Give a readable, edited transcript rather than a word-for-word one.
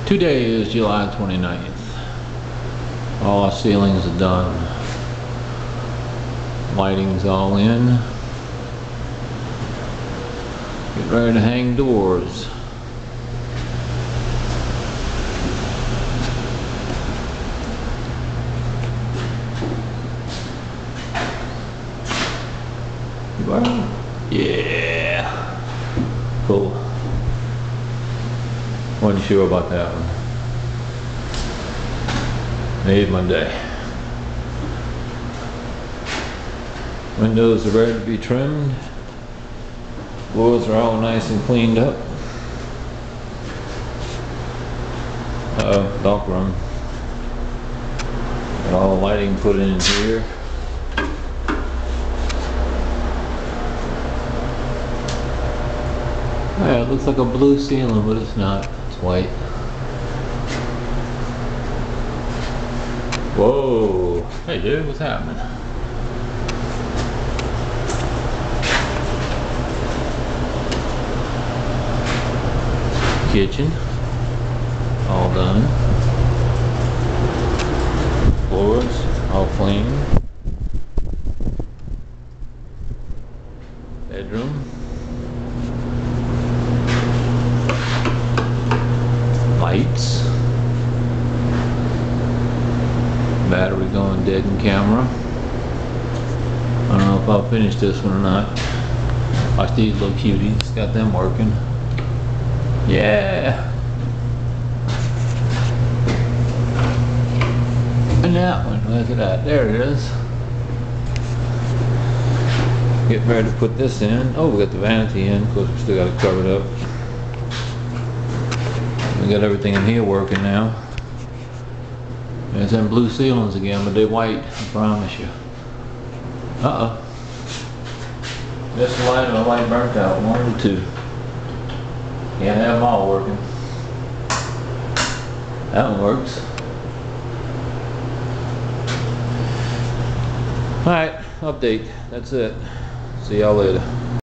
Today is July 29th. All our ceilings are done. Lighting's all in. Get ready to hang doors. Yeah. Cool. Wasn't sure about that one. Made my day. Windows are ready to be trimmed. Floors are all nice and cleaned up. Dark room. Got all the lighting put in here. Yeah, it looks like a blue ceiling, but it's not. It's white. Whoa! Hey dude, what's happening? Kitchen. All done. Floors all clean. Bedroom. Lights. Battery going dead in camera. I don't know if I'll finish this one or not. Watch these little cuties. Got them working. Yeah. And that one, look at that. There it is. Getting ready to put this in. Oh, we got the vanity in. Of course, we still got to cover it up. We got everything in here working now. There's them blue ceilings again, but they're white, I promise you. Uh-oh. This light and the light burnt out, one or two. Can't have them all working. That one works. Alright, update. That's it. See y'all later.